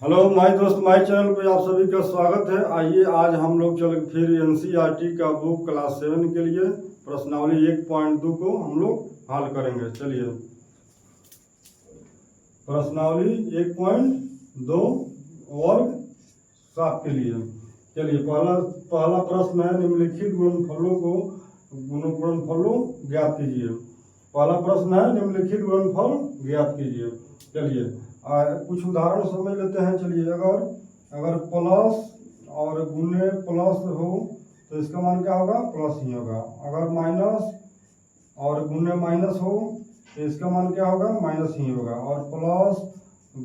Hello my दोस्त, my channel पे आप सभी का स्वागत है। आइए आज हम लोग चल फिर एनसीईआरटी का बुक क्लास 7 के लिए प्रश्नावली 1.2 को हम लोग हल करेंगे। चलिए प्रश्नावली 1.2 वर्ग 7 के लिए चलिए पहला प्रश्न है, निम्नलिखित गुणनफलों ज्ञात कीजिए। पहला प्रश्न है, निम्नलिखित गुणनफल ज्ञात कीजिए। चलिए कुछ उदाहरण समझ लेते हैं। चलिए अगर प्लस और गुणे प्लस हो तो इसका मान क्या होगा? प्लस ही होगा। अगर माइनस और गुणे माइनस हो तो इसका मान क्या होगा? माइनस ही होगा। और प्लस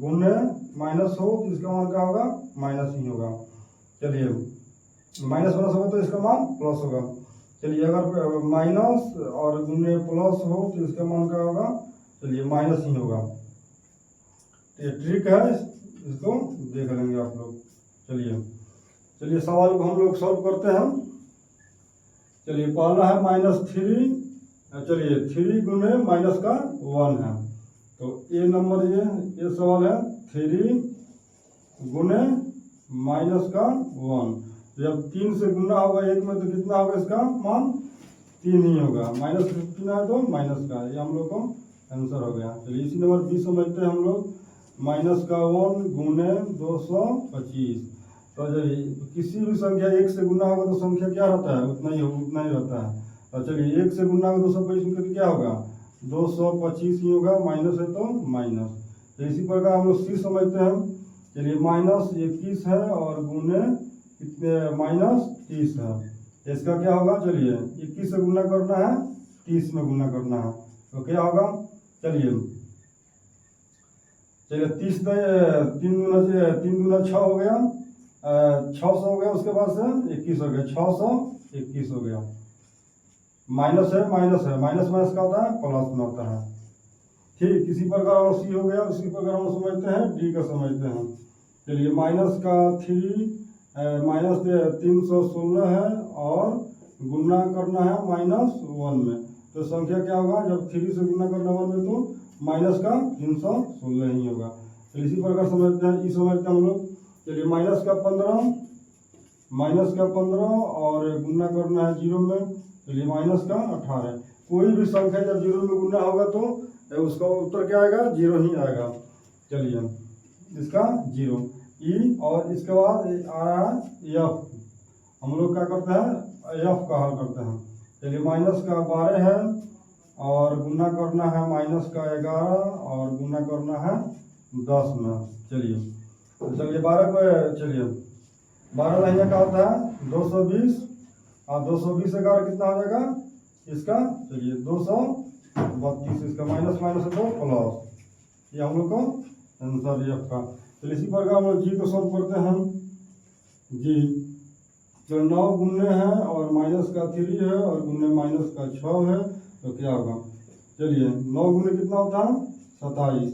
गुणे माइनस हो तो इसका मान क्या होगा? माइनस ही होगा। चलिए माइनस प्लस होगा तो इसका मान प्लस होगा। चलिए अगर माइनस और गुणे प्लस हो तो इसका मान क्या होगा? चलिए माइनस ही होगा। ये ट्रिक है, इसको देख लेंगे आप लोग। चलिए सवाल को हम लोग सॉल्व करते हैं। चलिए पहला है -3। चलिए 3 गुणे माइनस का 1 है, तो ये नंबर ये सवाल है 3 गुणे माइनस का 1। जब 3 से गुना होगा एक में तो कितना होगा? इसका मान 3 ही होगा। माइनस 15 है तो माइनस का, ये हम लोग को आंसर हो गया। चलिए इसी नंबर बी समझते हैं हम लोग। माइनस का 1 गुणे 225। तो चलिए किसी भी संख्या 1 से गुना होगा तो संख्या क्या रहता है? उतना ही रहता है। तो चलिए 1 से गुना होगा 225 तो क्या होगा? 225 ही होगा। माइनस है तो माइनस। तो इसी प्रकार हम लोग सी समझते हैं। चलिए -21 है और गुणे कितने? -30 है। इसका क्या होगा? चलिए 21 से गुना करना है, 30 में गुना करना है, तो क्या होगा? चलिए 30 3 दूना 6 हो गया, 600 हो गया। उसके बाद से 21 हो गया, 621 हो गया। माइनस है, माइनस का होता है प्लस में होता है। ठीक इसी प्रकार और सी हो गया। उसी प्रकार हम समझते हैं डी का समझते हैं। चलिए माइनस का 316 है और गुना करना है -1 में, तो संख्या क्या होगा? जब 3 से गुना करना 1 में तो माइनस का 316 ही होगा। तो इसी प्रकार समझते हैं ई समझते हैं हम लोग। चलिए माइनस का 15 और गुना करना है 0 में, चलिए माइनस का 18। कोई भी संख्या जब 0 में गुना होगा तो उसका उत्तर क्या आएगा? 0 ही आएगा। चलिए इसका 0 ई, और इसके बाद आ रहा है एफ। हम लोग क्या करते हैं? एफ का हल करते हैं। चलिए माइनस का 12 है और गुना करना है माइनस का 11 और गुना करना है 10 में। चलिए 12 को, चलिए 12 महीने का होता है 220 और 220 से 11 कितना हो जाएगा इसका? चलिए 232। इसका माइनस है तो प्लस, ये हम लोग को आंसर एफ का। चलिए इसी प्रकार हम लोग जी को सॉल्व करते हैं। जी जो 9 गुने है और माइनस का 3 है और गुने माइनस का 6 है, तो क्या होगा? चलिए 9 गुने कितना होता है? 27।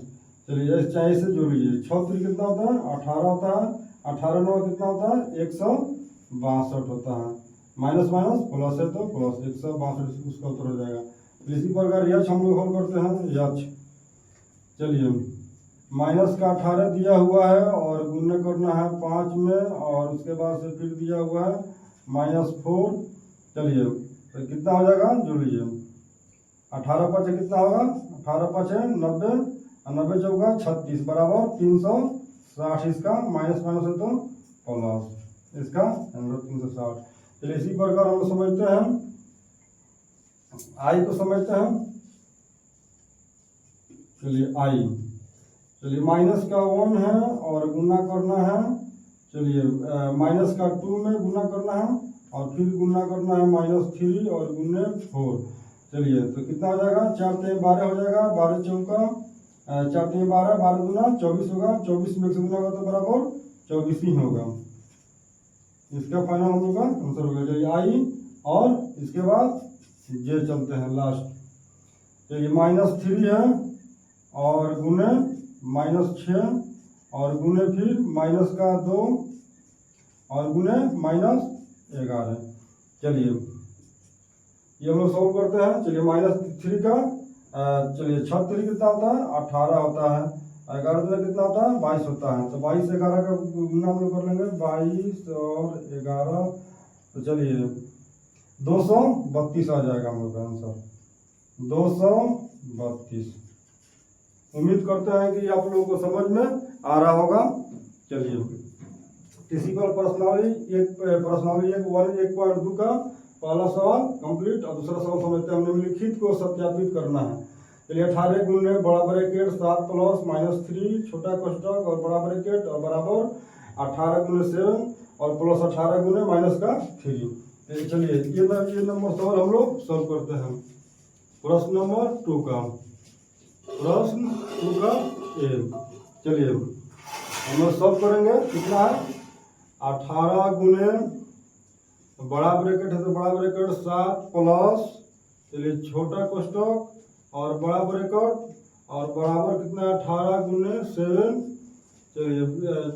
चलिए इस 40 से जोड़ लीजिए। 6 3 कितना होता है? 18 होता है। 18 9 कितना होता है? 162 होता है। माइनस प्लस है तो प्लस 162, उसका उत्तर हो जाएगा। तो इसी प्रकार यच हम लोग हल करते हैं। यच चलिए माइनस का 18 दिया हुआ है और गुणा करना है 5 में, और उसके बाद से फिर दिया हुआ है -4। चलिए तो कितना हो जाएगा? जोड़ लीजिए। 18 5 कितना होगा? 18 5 है 90, 90 चौका 36 बराबर 360। इसका माइनस है तो प्लस, इसका आंसर 360। चलिए इसी प्रकार हम समझते हैं आई को समझते हैं। चलिए आई, चलिए माइनस का 1 है और गुना करना है। चलिए माइनस का 2 में गुना करना है और फिर गुना करना है -3 और गुने 4। चलिए तो कितना हो जाएगा? 4 3 12 हो जाएगा। 12 चौका 4 3 12, 12 गुना 24 होगा। 24 में से गुना होगा तो बराबर 24 ही होगा। इसका फाइनल हम लोग का आंसर होगा। चलिए आई, और इसके बाद जे चलते हैं लास्ट। चलिए -3 है और गुने -6 और गुने फिर माइनस का 2 और गुने -11। चलिए ये हम लोग सॉल्व करते हैं। चलिए -3 का चलिए 6 3 कितना होता है? 18 होता है। 11 दूना कितना होता है 22 होता है। तो 22 से 11 का गुना हम लोग कर लेंगे 22 और 11, तो चलिए 232 आ जाएगा हम लोग का आंसर 232। उम्मीद करते हैं कि आप लोगों को समझ में आ रहा होगा। चलिए फिजिकल पर्सनालिटी एक 1.2 का पहला सवाल कंप्लीट और दूसरा सवाल समझते हैं। हमने निम्नलिखित को सत्यापित करना है। चलिए 18 गुने बड़ा ब्रैकेट 7 प्लस -3 छोटा कोष्ठक और बड़ा ब्रैकेट और बराबर 18 गुने 7 और प्लस 18 गुने माइनस का 3। चलिए ये नंबर सवाल हम लोग सॉल्व करते हैं। प्रश्न नंबर 2 का ए। चलिए हम लोग सॉल्व करेंगे। कितना है 18 गुने बड़ा ब्रैकेट है तो बड़ा ब्रैकेट 7 प्लस चलिए छोटा कोष्ठक और बड़ा ब्रैकेट और बराबर कितना है 18 गुने 7। चलिए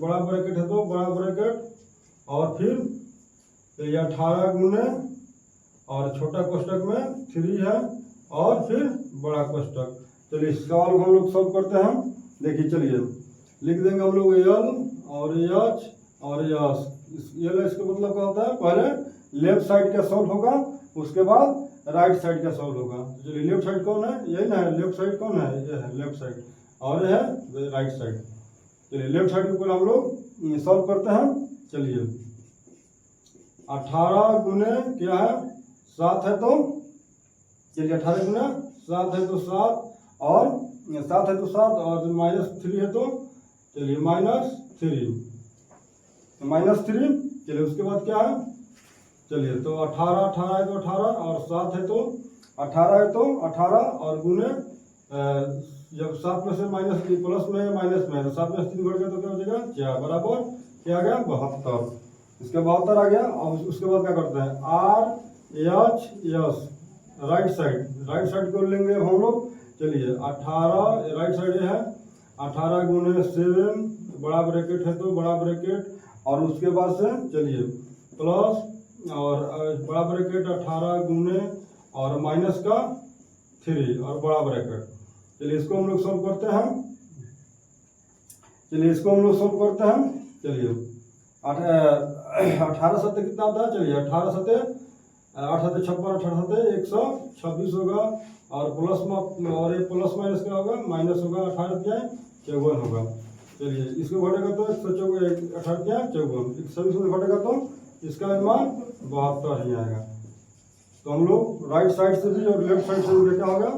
बड़ा ब्रैकेट है तो बड़ा ब्रैकेट और फिर चलिए 18 गुने और छोटा कोष्ठक में 3 है और फिर बड़ा कोष्ठक। चलिए इस सवाल को हम लोग सॉल्व करते हैं। देखिए चलिए लिख देंगे हम लोग एल और एच और एस। एल एच का मतलब क्या होता है पहले लेफ्ट साइड का सॉल्व होगा उसके बाद राइट साइड का सॉल्व होगा। चलिए लेफ्ट साइड कौन है यही ना है। लेफ्ट साइड कौन है ये है लेफ्ट साइड और ये है राइट साइड। चलिए लेफ्ट साइड के ऊपर हम लोग सॉल्व करते हैं। चलिए 18 गुने क्या है 7 है तो चलिए 18 गुना 7 है तो 7 और 7 है तो 7 और -3 है तो चलिए -3 चलिए उसके बाद क्या है चलिए तो 18 है तो 18 और 7 है तो 18 है तो 18 और गुने जब 7 में से माइनस प्लस में माइनस में तो 7 में 3 बढ़ गया तो क्या हो जाएगा 4 बराबर क्या आ गया 72। इसके 72 आ गया। और उसके बाद क्या करते हैं R H S right side को लेंगे हम लोग। चलिए 18 राइट साइड है 18 गुने 7 बड़ा ब्रैकेट है तो बड़ा ब्रैकेट और उसके बाद से चलिए प्लस और बड़ा ब्रैकेट 18 गुने और माइनस का 3 और बड़ा ब्रैकेट। चलिए इसको हम लोग सॉल्व करते हैं। चलिए 18 सत्ते कितना होता है चलिए 18 सत्ते 8 सत्ते 56 18 सत्ते 126 होगा और प्लस में और ये प्लस माइनस क्या होगा माइनस होगा 18 क्या 54 होगा। चलिए इसको घटेगा तो 18 क्या 54 सभी से घटेगा तो इसका मान 72 ही आएगा। तो हम लोग राइट साइड से भी और लेफ्ट साइड से भी क्या होगा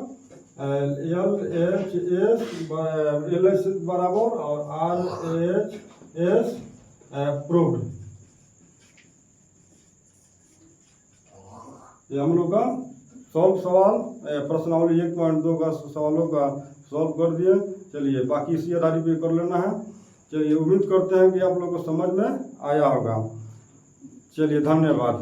एल एच बराबर और आर एच एस प्रूव्ड। ये हम लोग का सवाल प्रश्नावली 1.2 का सवालों का सॉल्व कर दिए। चलिए बाकी इसी आधारित पे कर लेना है। चलिए उम्मीद करते हैं कि आप लोग को समझ में आया होगा। चलिए धन्यवाद।